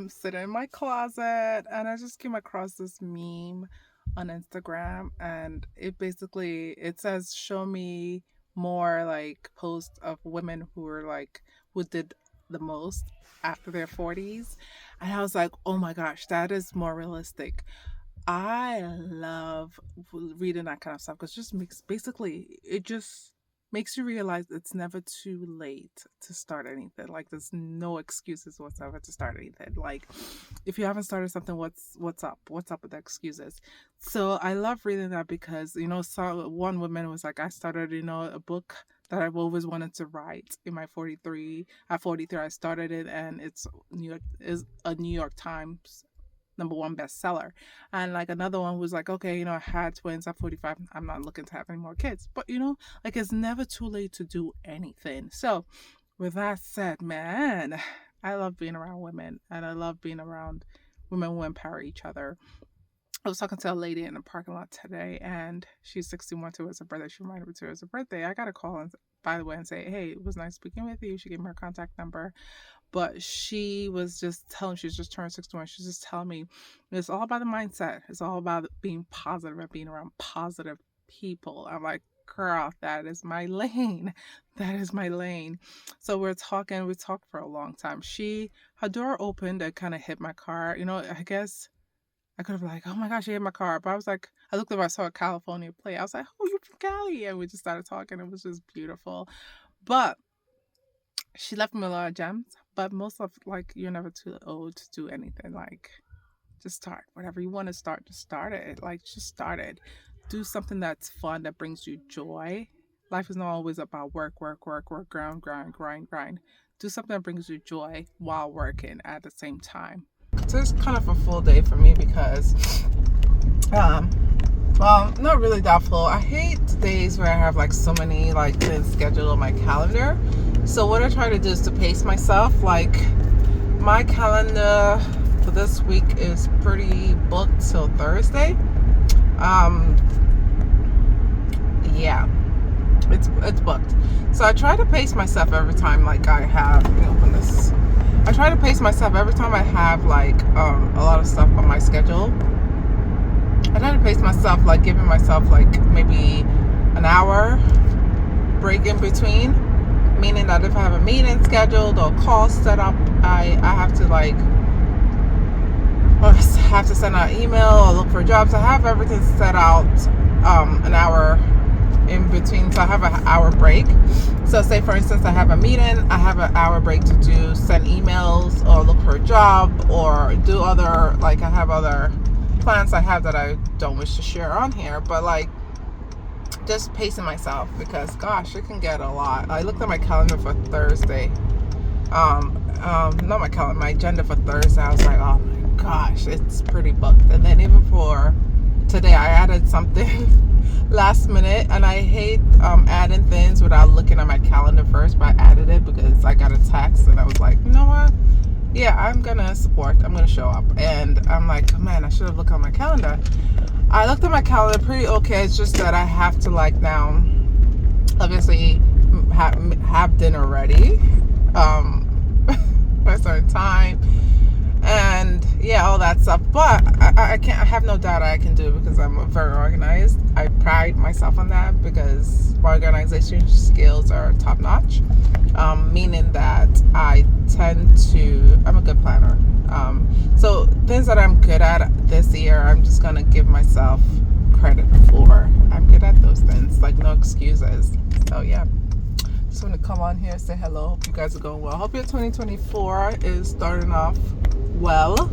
I'm sitting in my closet and I just came across this meme on Instagram, and it says show me more like posts of women who did the most after their 40s. And I was like, "Oh my gosh, that is more realistic." I love reading that kind of stuff because it just makes you realize it's never too late to start anything. Like there's no excuses whatsoever to start anything. Like if you haven't started something, what's up? What's up with the excuses? So I love reading that because one woman was like, I started a book that I've always wanted to write in my 43. At 43, I started it, and is a New York Times #1 bestseller. And like another one was like, okay, I had twins at 45. I'm not looking to have any more kids. But like it's never too late to do anything. So with that said, man, I love being around women, and I love being around women who empower each other. I was talking to a lady in the parking lot today, and she's 61 too. It's her birthday. She reminded me to it's her birthday. I got a call and by the way and say, hey, it was nice speaking with you. She gave me her contact number, but she's just turned 61. She's just telling me it's all about the mindset. It's all about being positive and being around positive people. I'm like, girl, that is my lane. That is my lane. So we talked for a long time. Her door opened and kind of hit my car. I guess I could have been like, oh my gosh, you hit my car. But I was like, I looked up, I saw a California plate. I was like, oh, you're from Cali. And we just started talking. It was just beautiful. But she left me a lot of gems. But most of, like, you're never too old to do anything. Like, just start. Whatever you want to start, just start it. Like, just start it. Do something that's fun, that brings you joy. Life is not always about work, work, work, work, grind, grind, grind, grind. Do something that brings you joy while working at the same time. So it's kind of a full day for me because, well, not really that full. I hate days where I have like so many like things scheduled on my calendar. So what I try to do is to pace myself. Like my calendar for this week is pretty booked till Thursday. Yeah, it's booked. So I try to pace myself every time. Like I have, let me open this. I try to pace myself every time I have like a lot of stuff on my schedule. I try to pace myself, like giving myself like maybe an hour break in between, meaning that if I have a meeting scheduled or call set up, I have to like have to send out email or look for jobs. I have everything set out an hour in between, so I have an hour break. So say for instance I have a meeting, I have an hour break to send emails or look for a job or do other, like I have other plans I have that I don't wish to share on here, but like just pacing myself because gosh, it can get a lot. I looked at my calendar for Thursday, not my calendar, my agenda for Thursday. I was like, oh my gosh, it's pretty booked. And then even for today I added something last minute, and I hate adding things without looking at my calendar first, but I added it because I got a text and I was like, you know what, yeah, I'm gonna show up. And I'm like, man, I should have looked on my calendar. I looked at my calendar pretty okay. It's just that I have to like now obviously have dinner ready by a certain time, and yeah, all that stuff. But I can't. I have no doubt I can do it because I'm very organized. I pride myself on that because my organization skills are top notch. Meaning that I'm a good planner. So things that I'm good at this year, I'm just gonna give myself credit for. I'm good at those things, like no excuses. So yeah. Just want to come on here and say hello. Hope you guys are going well. Hope your 2024 is starting off well.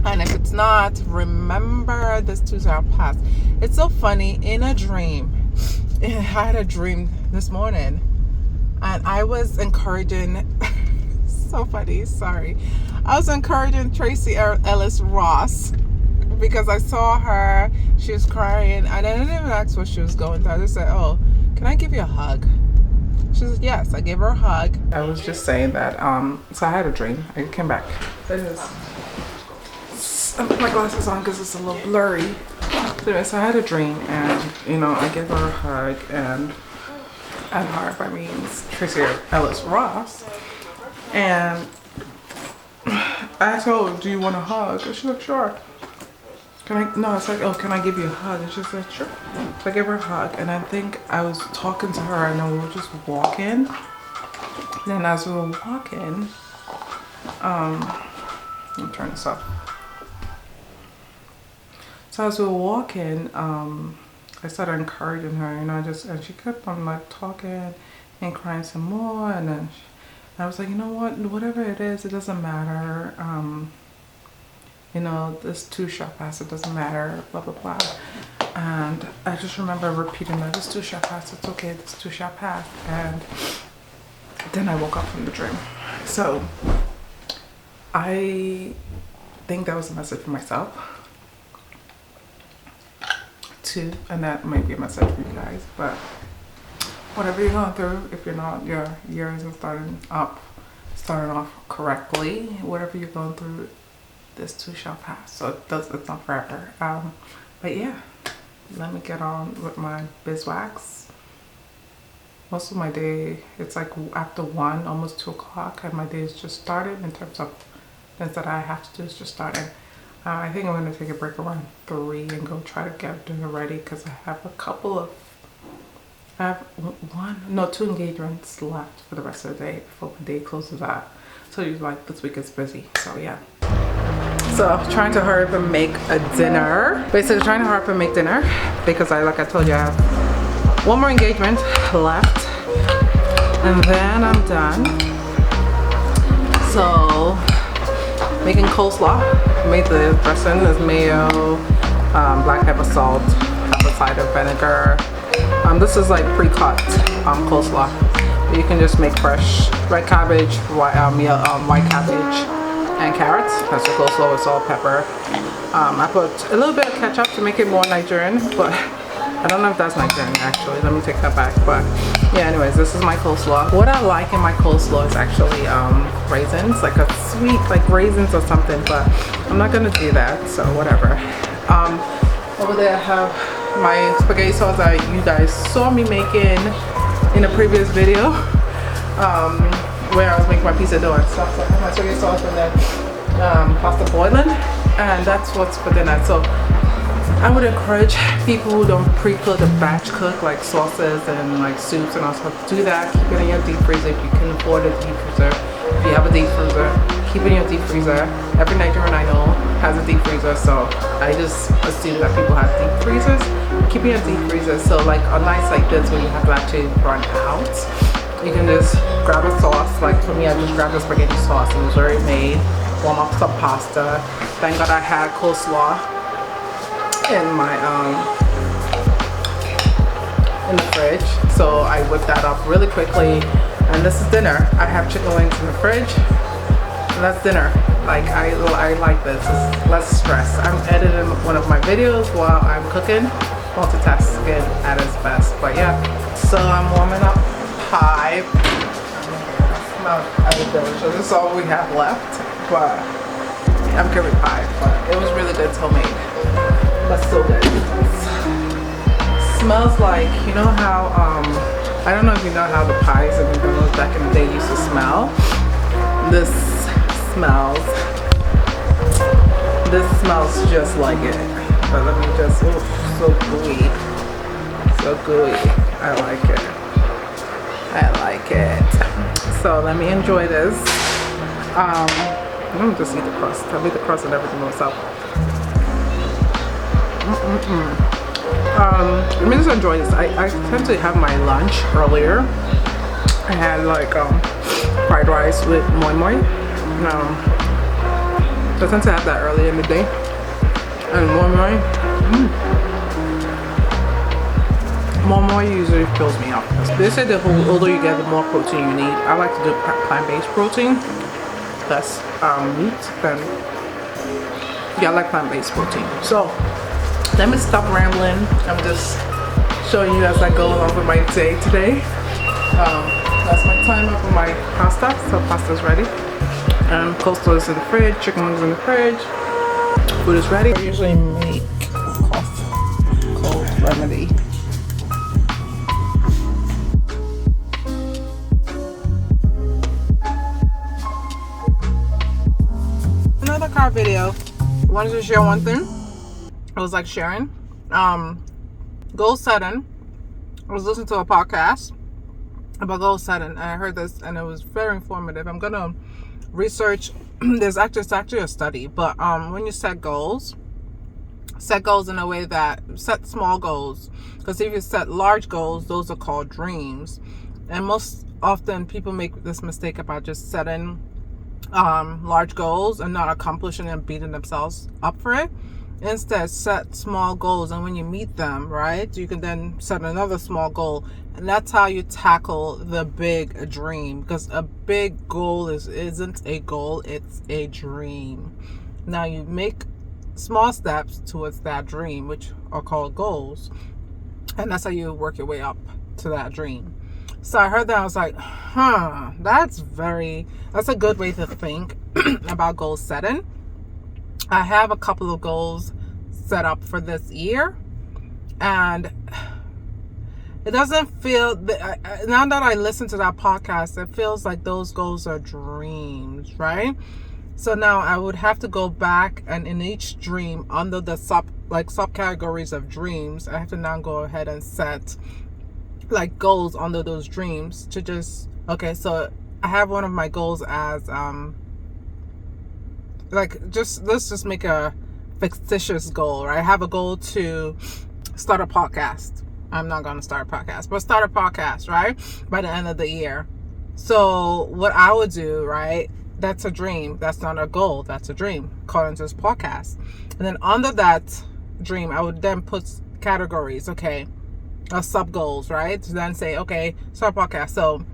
And if it's not, remember this too shall pass. It's so funny. In a dream, I had a dream this morning, and I was encouraging. So funny. Sorry, I was encouraging Tracy Ellis Ross because I saw her. She was crying, and I didn't even ask what she was going through. I just said, "Oh, can I give you a hug?" She said, yes. I gave her a hug. I was just saying that, so I had a dream. I came back. I put my glasses on because it's a little blurry. So I had a dream, and, I gave her a hug, and her, by means, Tracy Ellis Ross. And I asked her, oh, do you want a hug? And she's like, sure. Can I? No, it's like, oh, can I give you a hug? And she said, sure. So I gave her a hug, and I think I was talking to her, and then we were just walking. Then as we were walking, let me turn this off. So as we were walking, I started encouraging her, you know, and she kept on like talking and crying some more, and then I was like, you know what, whatever it is, it doesn't matter. You know, this too shall pass, it doesn't matter, blah, blah, blah. And I just remember repeating that, this too shall pass, it's okay, this too shall pass. And then I woke up from the dream. So I think that was a message for myself too, and that might be a message for you guys. But whatever you're going through, if you're not, your year isn't starting off correctly, whatever you're going through, this too shall pass. So it's not forever. But yeah, let me get on with my beeswax. Most of my day, it's like after 1, almost 2 o'clock, and my day is just started in terms of things that I have to do is just starting. I think I'm going to take a break around 3 and go try to get dinner ready, because I have I have 2 engagements left for the rest of the day before my day closes out. So like this week is busy, so yeah. So trying to hurry up and make a dinner. Basically trying to hurry up and make dinner because like I told you, I have 1 more engagement left and then I'm done. So making coleslaw. Made the dressing is mayo, black pepper, salt, apple cider vinegar. This is like pre-cut coleslaw. But you can just make fresh red cabbage, white cabbage, and carrots. That's the coleslaw with salt, pepper. I put a little bit of ketchup to make it more Nigerian, but I don't know if that's Nigerian actually. Let me take that back. But yeah, anyways, this is my coleslaw. What I like in my coleslaw is actually raisins, like a sweet, like raisins or something, but I'm not gonna do that, so whatever. Over there I have my spaghetti sauce that you guys saw me making in a previous video, where I was making my pizza dough and stuff. So I have my spaghetti sauce and then pasta boiling, and that's what's for dinner. So I would encourage people who don't pre-cook or batch cook like sauces and like soups and all stuff, do that. Keep it in your deep freezer if you can afford a deep freezer. If you have a deep freezer, keep it in your deep freezer. Every Nigerian I know has a deep freezer, so I just assume that people have deep freezers. Keep it in a deep freezer, so like on nights like this when you have to actually run out, you can just grab a sauce. Like for me, I just grabbed a spaghetti sauce. It was already made. Warm up some pasta. Thank God I had coleslaw in my in the fridge, so I whipped that up really quickly. And this is dinner. I have chicken wings in the fridge, and that's dinner. Like I like this. It's less stress. I'm editing one of my videos while I'm cooking. Multitasking at its best. But yeah, so I'm warming up pie. Smells delicious. This is all we have left, but I'm good with pie. But it was really good. It's homemade. That's so good. Smells like, you know how I don't know if you know how the pies and McDonald's back in the day used to smell. This smells just like it. But let me just, so gooey. So gooey. I like it. I like it. So let me enjoy this. I'm gonna just eat the crust. I'll eat the crust and everything myself. Let me just enjoy this. I tend to have my lunch earlier. I had like fried rice with moi moi. I tend to have that earlier in the day. And moi moi usually fills me up. They say the older you get, the more protein you need. I like to do plant-based protein. Less meat than, yeah, I like plant-based protein. So let me stop rambling. I'm just showing you as I go along with my day today. That's my time up with my pasta. So pasta's ready. Coleslaw is in the fridge. Chicken wings in the fridge. Food is ready. I usually make cold remedy. our video, I wanted to share one thing. I was like sharing. Goal setting. I was listening to a podcast about goal setting, and I heard this, and it was very informative. I'm gonna research. It's actually a study, but when you set goals in a way that set small goals, because if you set large goals, those are called dreams, and most often people make this mistake about just setting large goals and not accomplishing and beating themselves up for it. Instead, set small goals, and when you meet them, right, you can then set another small goal, and that's how you tackle the big dream. Because a big goal isn't a goal, it's a dream. Now you make small steps towards that dream, which are called goals, and that's how you work your way up to that dream. So I heard that, I was like, that's a good way to think about goal setting. I have a couple of goals set up for this year, and it doesn't feel, now that I listen to that podcast, it feels like those goals are dreams, right? So now I would have to go back, and in each dream, under the subcategories of dreams, I have to now go ahead and set like goals under those dreams to just, okay, so I have one of my goals as let's just make a fictitious goal, right? I have a goal to start a podcast. I'm not going to start a podcast, but start a podcast, right? By the end of the year. So what I would do, right? That's a dream. That's not a goal. That's a dream, according to this podcast. And then under that dream, I would then put categories, okay, sub goals, right? To then say, okay, start a podcast. So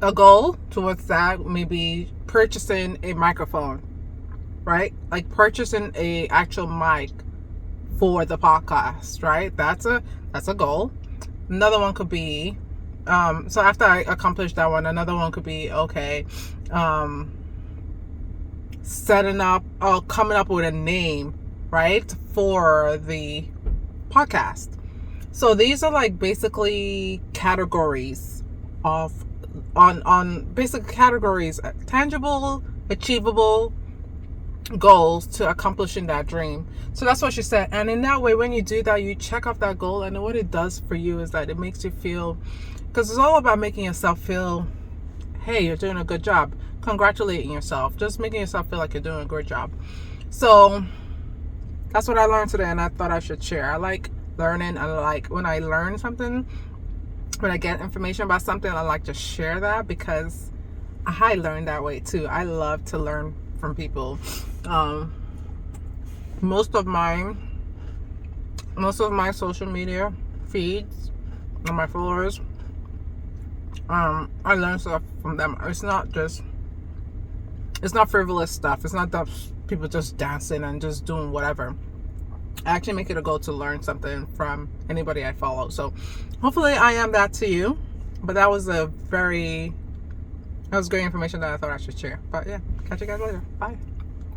a goal towards that may be purchasing a microphone, right? Like purchasing a actual mic for the podcast, right? That's a goal. Another one could be, so after I accomplish that one, another one could be, okay, setting up or coming up with a name, right, for the podcast. So these are like basically categories on basic categories, tangible, achievable goals to accomplishing that dream. So that's what she said. And in that way, when you do that, you check off that goal, and what it does for you is that it makes you feel, because it's all about making yourself feel, hey, you're doing a good job, congratulating yourself, just making yourself feel like you're doing a good job. So that's what I learned today, and I thought I should share. I like learning. I like when I learn something, when I get information about something, I like to share that, because I learn that way too. I love to learn from people. Most of my social media feeds and my followers, I learn stuff from them. It's not frivolous stuff. It's not that people just dancing and just doing whatever. I actually make it a goal to learn something from anybody I follow. So hopefully I am that to you. But that was great information that I thought I should share. But yeah, catch you guys later. Bye.